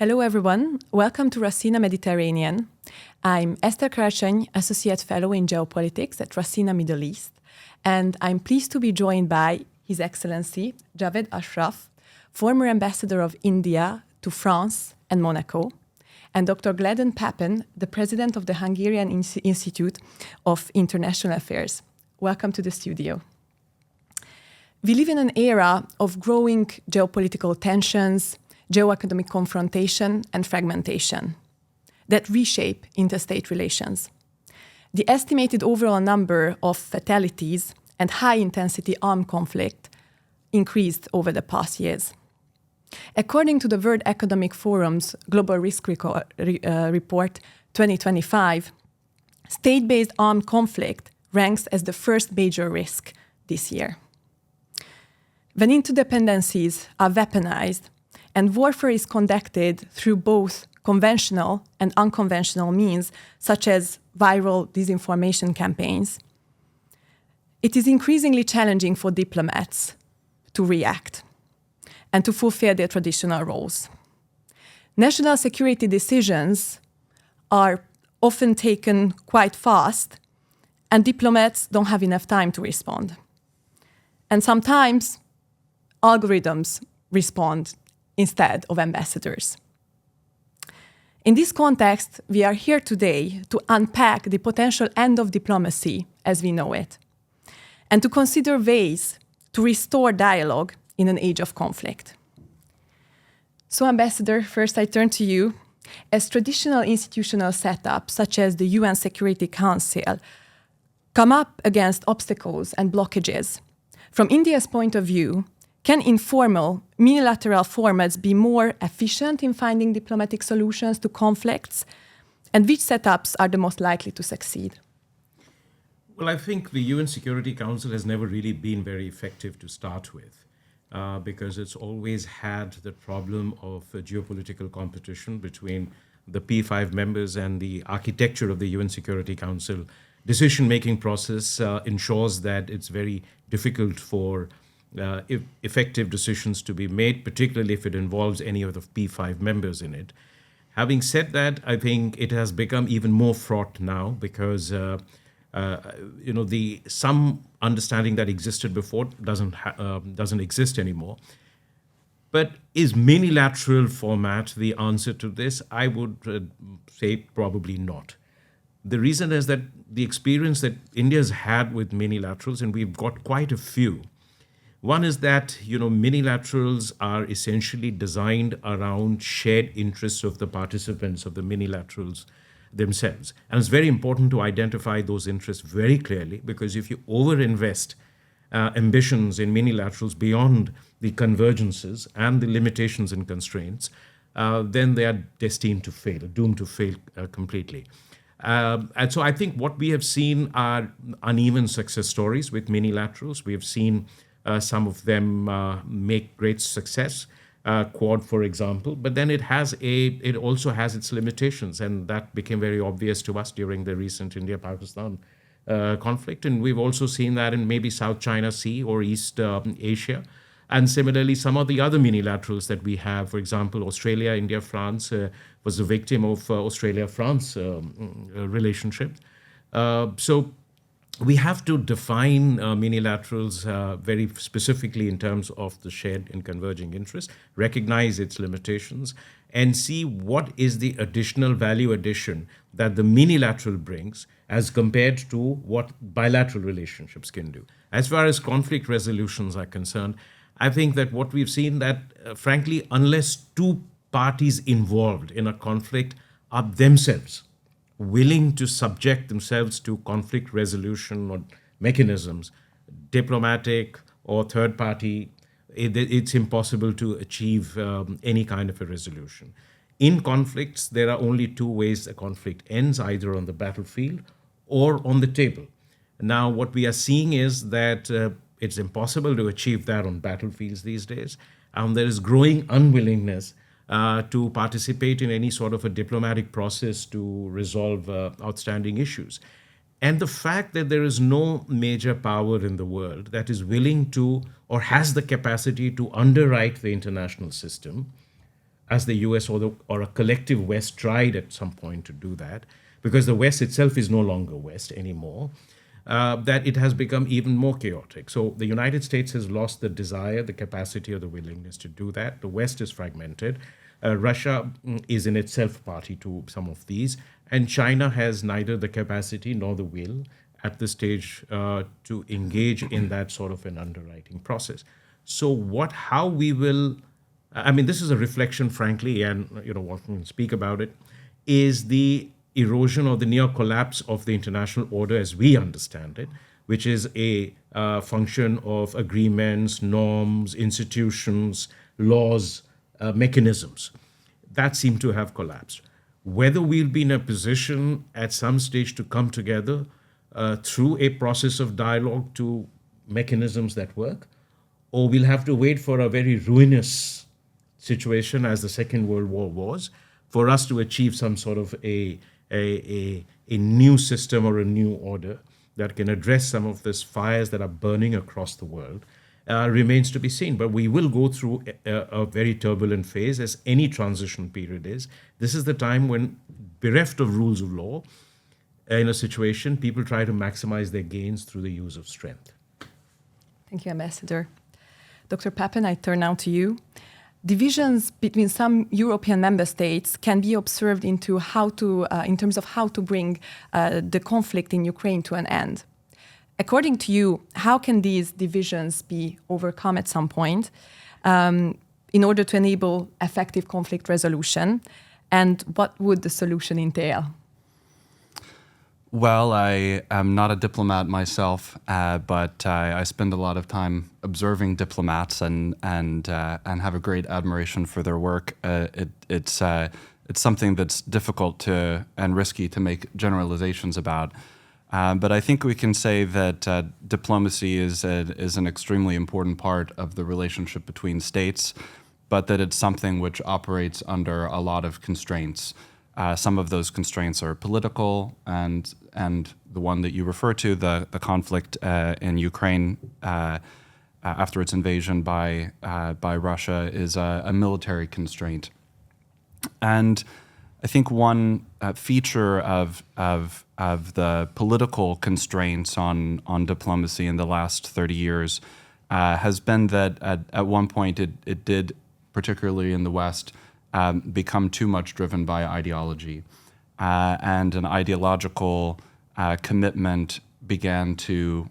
Hello, everyone. Welcome to Raisina Mediterranean. I'm Esther Karacheny, Associate Fellow in Geopolitics at Raisina Middle East, and I'm pleased to be joined by His Excellency Javed Ashraf, former Ambassador of India to France and Monaco, and Dr. Gledon Papen, the President of the Hungarian Institute of International Affairs. Welcome to the studio. We live in an era of growing geopolitical tensions, geoeconomic confrontation, and fragmentation that reshape interstate relations. The estimated overall number of fatalities and high-intensity armed conflict increased over the past years. According to the World Economic Forum's Global Risk Report 2025, state-based armed conflict ranks as the first major risk this year. When interdependencies are weaponized and warfare is conducted through both conventional and unconventional means, such as viral disinformation campaigns, it is increasingly challenging for diplomats to react and to fulfill their traditional roles. National security decisions are often taken quite fast, and diplomats don't have enough time to respond. And sometimes algorithms respond instead of ambassadors. In this context, we are here today to unpack the potential end of diplomacy as we know it, and to consider ways to restore dialogue in an age of conflict. So, Ambassador, first I turn to you. As traditional institutional setups, such as the UN Security Council, come up against obstacles and blockages, from India's point of view, can informal, unilateral formats be more efficient in finding diplomatic solutions to conflicts? And which setups are the most likely to succeed? Well, I think the UN Security Council has never really been very effective to start with, because it's always had the problem of geopolitical competition between the P5 members, and the architecture of the UN Security Council decision-making process ensures that it's very difficult for effective decisions to be made, particularly if it involves any of the P5 members in it. Having said that, I think it has become even more fraught now because some understanding that existed before doesn't exist anymore. But is minilateral format the answer to this? I would say probably not. The reason is that the experience that India's had with minilaterals, and we've got quite a few. One is that, minilaterals are essentially designed around shared interests of the participants of the minilaterals themselves. And it's very important to identify those interests very clearly, because if you overinvest ambitions in minilaterals beyond the convergences and the limitations and constraints, then they are destined to fail, doomed to fail completely. And so I think what we have seen are uneven success stories with minilaterals. We have seen some of them make great success, Quad, for example, but then it also has its limitations, and that became very obvious to us during the recent India-Pakistan conflict. And we've also seen that in maybe South China Sea or East Asia. And similarly, some of the other minilaterals that we have, for example, Australia, India, France, was a victim of Australia-France relationship. So we have to define minilaterals very specifically in terms of the shared and converging interests, recognize its limitations, and see what is the additional value addition that the minilateral brings as compared to what bilateral relationships can do. As far as conflict resolutions are concerned, I think that what we've seen that, frankly, unless two parties involved in a conflict are themselves willing to subject themselves to conflict resolution or mechanisms, diplomatic or third party, it's impossible to achieve any kind of a resolution. In conflicts, there are only two ways a conflict ends, either on the battlefield or on the table. Now, what we are seeing is that it's impossible to achieve that on battlefields these days. There is growing unwillingness to participate in any sort of a diplomatic process to resolve outstanding issues. And the fact that there is no major power in the world that is willing to or has the capacity to underwrite the international system as the US or a collective West tried at some point to do that, because the West itself is no longer West anymore, that it has become even more chaotic. So the United States has lost the desire, the capacity, or the willingness to do that. The West is fragmented. Russia is in itself party to some of these, and China has neither the capacity nor the will at this stage to engage in that sort of an underwriting process. So how we will, I mean, this is a reflection, frankly, and one can speak about it, is the erosion or the near collapse of the international order as we understand it, which is a function of agreements, norms, institutions, laws, mechanisms that seem to have collapsed. Whether we'll be in a position at some stage to come together through a process of dialogue to mechanisms that work, or we'll have to wait for a very ruinous situation as the Second World War was for us to achieve some sort of a new system or a new order that can address some of these fires that are burning across the world, remains to be seen. But we will go through a very turbulent phase, as any transition period is. This is the time when, bereft of rules of law, in a situation, people try to maximize their gains through the use of strength. Thank you, Ambassador. Dr. Papen, I turn now to you. Divisions between some European member states can be observed in terms of how to bring the conflict in Ukraine to an end. According to you, how can these divisions be overcome at some point in order to enable effective conflict resolution? And what would the solution entail? Well, I am not a diplomat myself, but I spend a lot of time observing diplomats and have a great admiration for their work. It's something that's difficult and risky to make generalizations about. But I think we can say that diplomacy is an extremely important part of the relationship between states, but that it's something which operates under a lot of constraints. Some of those constraints are political, and the one that you refer to, the conflict in Ukraine after its invasion by Russia, is a military constraint. And I think one feature of the political constraints on diplomacy in the last 30 years has been that at one point it did, particularly in the West, become too much driven by ideology. And an ideological commitment began to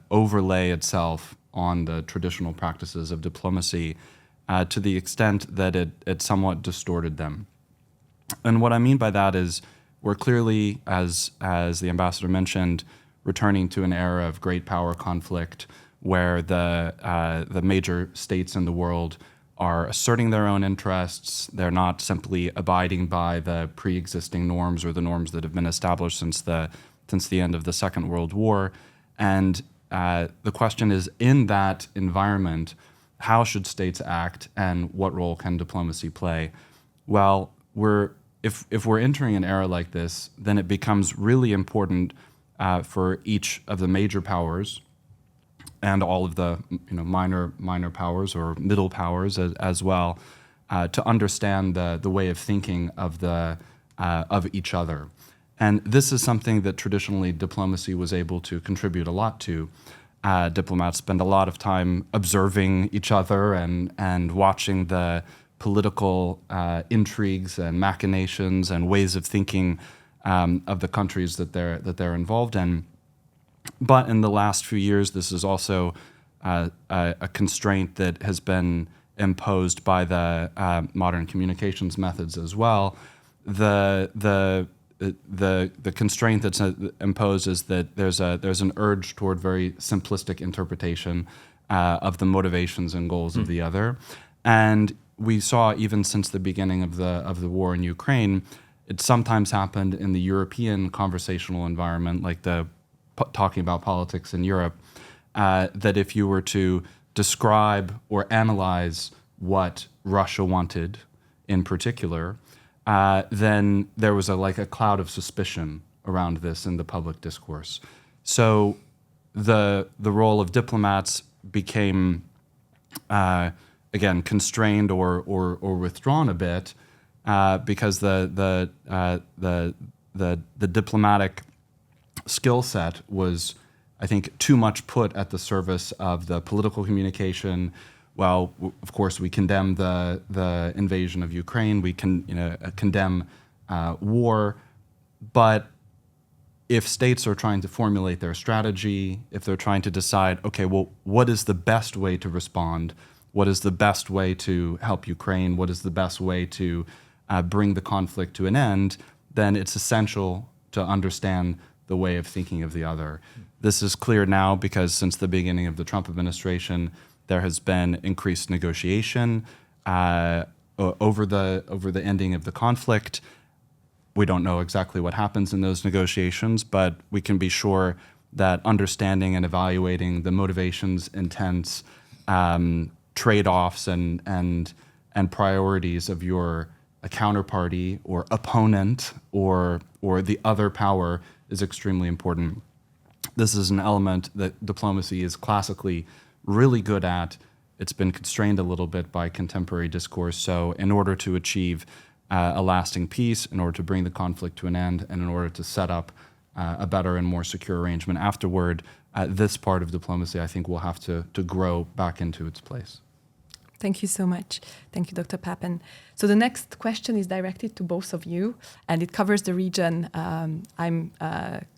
overlay itself on the traditional practices of diplomacy to the extent that it somewhat distorted them. And what I mean by that is we're clearly, as the ambassador mentioned, returning to an era of great power conflict where the major states in the world are asserting their own interests. They're not simply abiding by the pre-existing norms or the norms that have been established since the end of the Second World War. And the question is, in that environment, how should states act and what role can diplomacy play? Well, if we're entering an era like this, then it becomes really important for each of the major powers and all of the minor powers or middle powers as well, to understand the way of thinking of each other. And this is something that traditionally diplomacy was able to contribute a lot to. Diplomats spend a lot of time observing each other and watching the political intrigues and machinations and ways of thinking of the countries that they're involved in. But in the last few years, this is also a constraint that has been imposed by the modern communications methods as well. The constraint that's imposed is that there's an urge toward very simplistic interpretation of the motivations and goals of the other, and we saw even since the beginning of the war in Ukraine, it sometimes happened in the European conversational environment, like talking about politics in Europe, that if you were to describe or analyze what Russia wanted in particular, then there was a cloud of suspicion around this in the public discourse. So the role of diplomats became again, constrained or withdrawn a bit because the diplomatic skill set was, I think, too much put at the service of the political communication. Well, of course, we condemn the invasion of Ukraine. We can condemn war, but if states are trying to formulate their strategy, if they're trying to decide, okay, well, what is the best way to respond? What is the best way to help Ukraine? What is the best way to bring the conflict to an end? Then it's essential to understand the way of thinking of the other. This is clear now because since the beginning of the Trump administration, there has been increased negotiation over the ending of the conflict. We don't know exactly what happens in those negotiations, but we can be sure that understanding and evaluating the motivations, intents, trade-offs, and priorities of your counterparty or opponent or the other power is extremely important. This is an element that diplomacy is classically really good at. It's been constrained a little bit by contemporary discourse. So in order to achieve a lasting peace, in order to bring the conflict to an end, and in order to set up a better and more secure arrangement afterward, this part of diplomacy, I think, will have to grow back into its place. Thank you so much. Thank you, Dr. Papen. So the next question is directed to both of you, and it covers the region I'm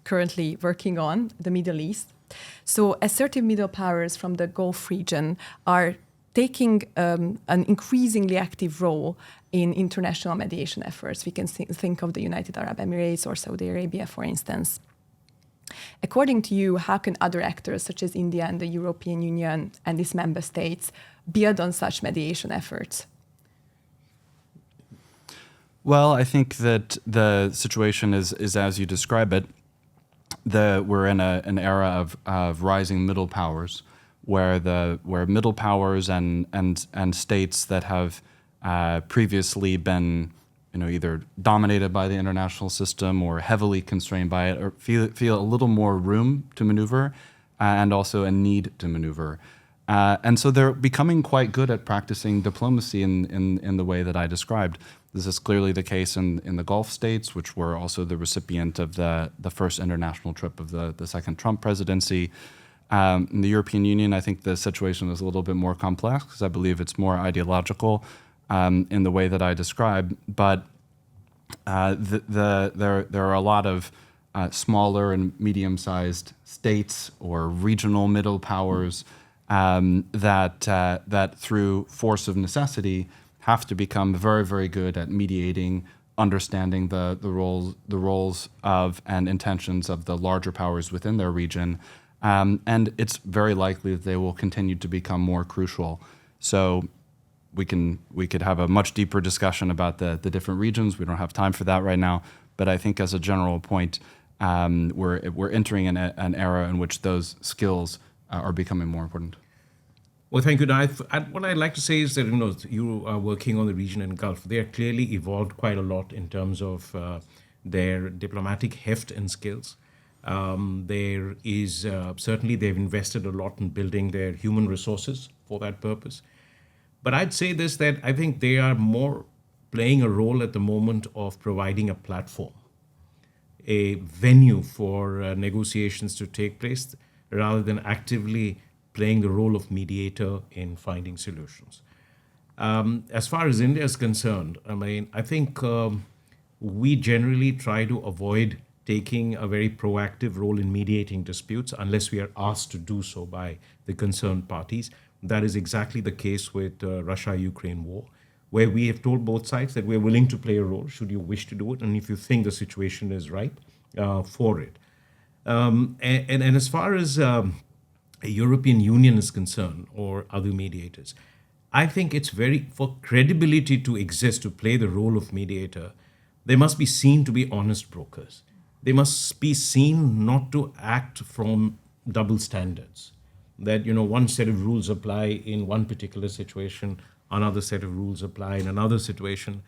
currently working on, the Middle East. So assertive middle powers from the Gulf region are taking an increasingly active role in international mediation efforts. We can think of the United Arab Emirates or Saudi Arabia, for instance. According to you, how can other actors such as India and the European Union and its member states build on such mediation efforts? Well, I think that the situation is as you describe it. We're in an era of rising middle powers, where middle powers and states that have previously been either dominated by the international system or heavily constrained by it, or feel a little more room to maneuver and also a need to maneuver. And so they're becoming quite good at practicing diplomacy in the way that I described. This is clearly the case in the Gulf states, which were also the recipient of the first international trip of the second Trump presidency. In the European Union, I think the situation is a little bit more complex because I believe it's more ideological in the way that I described. But there are a lot of smaller and medium-sized states or regional middle powers that through force of necessity have to become very, very good at mediating, understanding the roles of and intentions of the larger powers within their region. And it's very likely that they will continue to become more crucial. So we could have a much deeper discussion about the different regions. We don't have time for that right now. But I think as a general point, we're entering an era in which those skills are becoming more important. Well, thank you. What I'd like to say is that you are working on the region and Gulf. They are clearly evolved quite a lot in terms of their diplomatic heft and skills. There is certainly they've invested a lot in building their human resources for that purpose. But I'd say this, that I think they are more playing a role at the moment of providing a platform, a venue for negotiations to take place, rather than actively playing the role of mediator in finding solutions. As far as India is concerned, I think we generally try to avoid taking a very proactive role in mediating disputes unless we are asked to do so by the concerned parties. That is exactly the case with Russia-Ukraine war, where we have told both sides that we're willing to play a role should you wish to do it, and if you think the situation is ripe for it. And as far as a European Union is concerned, or other mediators, I think it's for credibility to exist, to play the role of mediator, they must be seen to be honest brokers. They must be seen not to act from double standards, that one set of rules apply in one particular situation, another set of rules apply in another situation,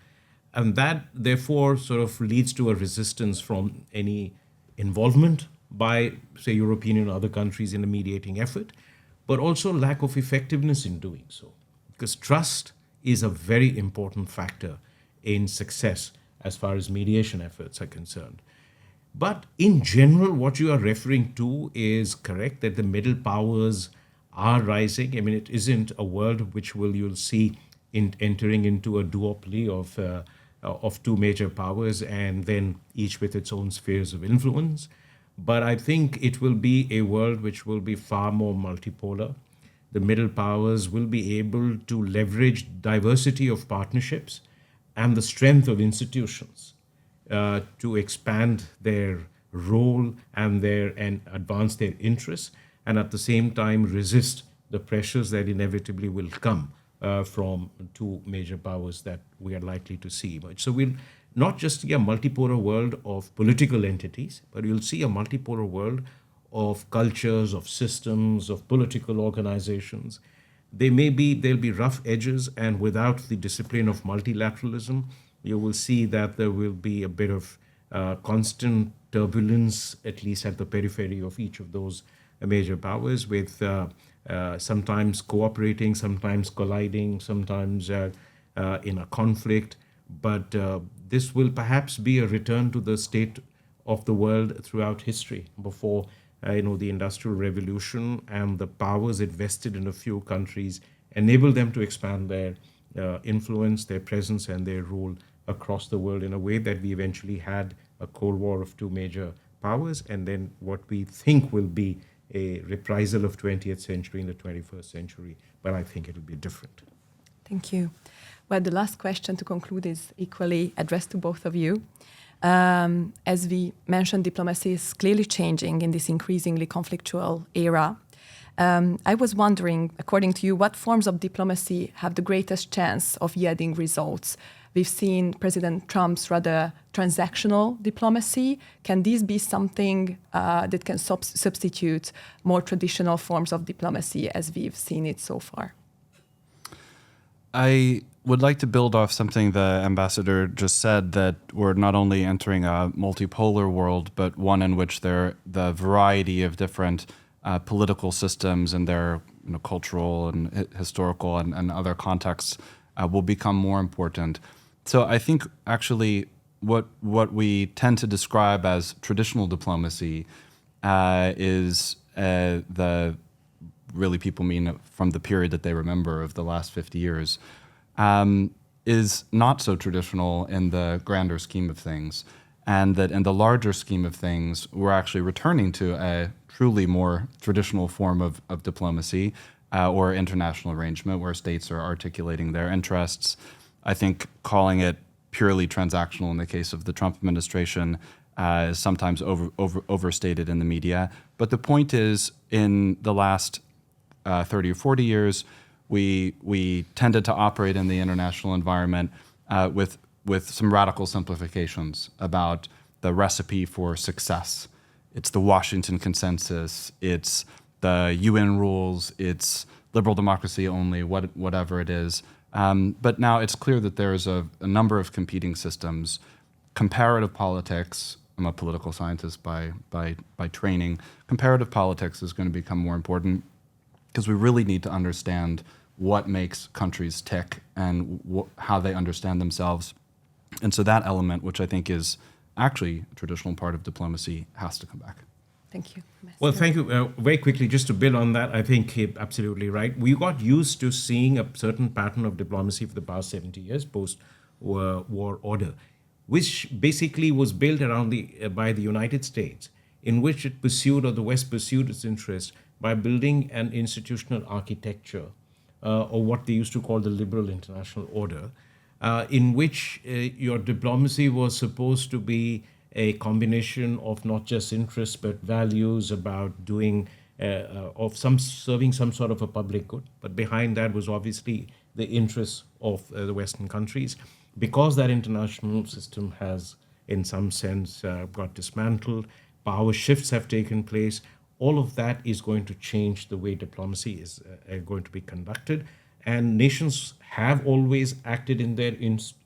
and that therefore sort of leads to a resistance from any involvement by, say, European and other countries in a mediating effort, but also lack of effectiveness in doing so. because trust is a very important factor in success as far as mediation efforts are concerned. But in general, what you are referring to is correct, that the middle powers are rising. I mean, it isn't a world which you'll see entering into a duopoly of two major powers and then each with its own spheres of influence. But I think it will be a world which will be far more multipolar. The middle powers will be able to leverage diversity of partnerships and the strength of institutions to expand their role and advance their interests, and at the same time resist the pressures that inevitably will come from two major powers that we are likely to see emerge. So we'll not just see a multipolar world of political entities, but you'll see a multipolar world of cultures, of systems, of political organizations. There'll be rough edges, and without the discipline of multilateralism, you will see that there will be a bit of constant turbulence, at least at the periphery of each of those major powers, with sometimes cooperating, sometimes colliding, sometimes in a conflict. But this will perhaps be a return to the state of the world throughout history before the Industrial Revolution, and the powers it vested in a few countries enabled them to expand their influence, their presence, and their role across the world in a way that we eventually had a Cold War of two major powers, and then what we think will be a reprisal of 20th century in the 21st century. But I think it'll be different. Thank you. Well, the last question to conclude is equally addressed to both of you. As we mentioned, diplomacy is clearly changing in this increasingly conflictual era. I was wondering, according to you, what forms of diplomacy have the greatest chance of yielding results? We've seen President Trump's rather transactional diplomacy. Can these be something that can substitute more traditional forms of diplomacy as we've seen it so far? I would like to build off something the ambassador just said, that we're not only entering a multipolar world, but one in which the variety of different political systems and their cultural and historical and other contexts will become more important. So I think actually what we tend to describe as traditional diplomacy is the really people mean from the period that they remember of the last 50 years, is not so traditional in the grander scheme of things. And that in the larger scheme of things, we're actually returning to a truly more traditional form of diplomacy or international arrangement where states are articulating their interests. I think calling it purely transactional in the case of the Trump administration is sometimes overstated in the media. But the point is, in the last 30 or 40 years, we tended to operate in the international environment with some radical simplifications about the recipe for success. It's the Washington Consensus, it's the UN rules, it's liberal democracy only, whatever it is. But now it's clear that there's a number of competing systems. Comparative politics, I'm a political scientist by training, comparative politics is going to become more important because we really need to understand what makes countries tick and how they understand themselves. And so that element, which I think is actually a traditional part of diplomacy, has to come back. Thank you. Well, thank you. Very quickly, just to build on that, I think you're absolutely right. We got used to seeing a certain pattern of diplomacy for the past 70 years, post-war order, which basically was built around by the United States, in which it pursued, or the West pursued its interest by building an institutional architecture, or what they used to call the liberal international order, in which your diplomacy was supposed to be a combination of not just interests but values, about doing serving some sort of a public good. But behind that was obviously the interests of the Western countries. Because that international system has, in some sense, got dismantled, power shifts have taken place. All of that is going to change the way diplomacy is going to be conducted. And nations have always acted in their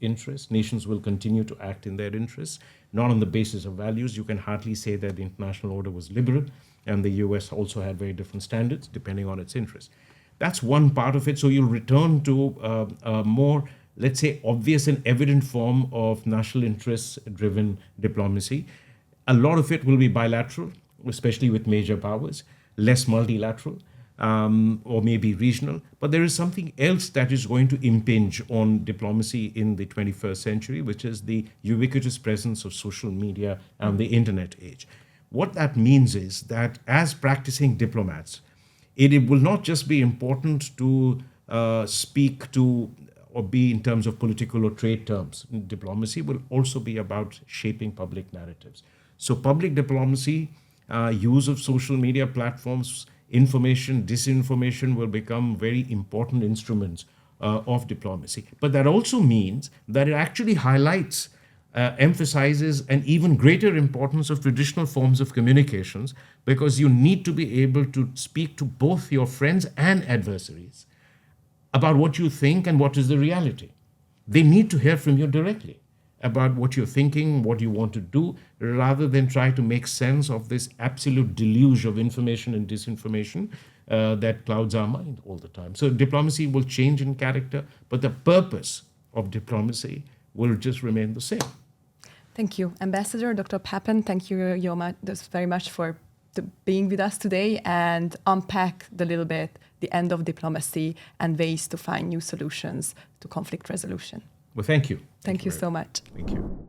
interests. Nations will continue to act in their interests, not on the basis of values. You can hardly say that the international order was liberal, and the US also had very different standards depending on its interests. That's one part of it. So you'll return to a more, let's say, obvious and evident form of national interest-driven diplomacy. A lot of it will be bilateral, especially with major powers, less multilateral, or maybe regional. But there is something else that is going to impinge on diplomacy in the 21st century, which is the ubiquitous presence of social media and the internet age. What that means is that as practicing diplomats, it will not just be important to speak to or be in terms of political or trade terms. Diplomacy will also be about shaping public narratives. So public diplomacy, use of social media platforms, information, disinformation will become very important instruments of diplomacy. But that also means that it actually highlights, emphasizes an even greater importance of traditional forms of communications, because you need to be able to speak to both your friends and adversaries about what you think and what is the reality. They need to hear from you directly about what you're thinking, what you want to do, rather than try to make sense of this absolute deluge of information and disinformation that clouds our mind all the time. So diplomacy will change in character, but the purpose of diplomacy will just remain the same. Thank you. Ambassador Dr. Papen, thank you very much for being with us today and unpack a little bit the end of diplomacy and ways to find new solutions to conflict resolution. Well, thank you. Thank you so much. Thank you.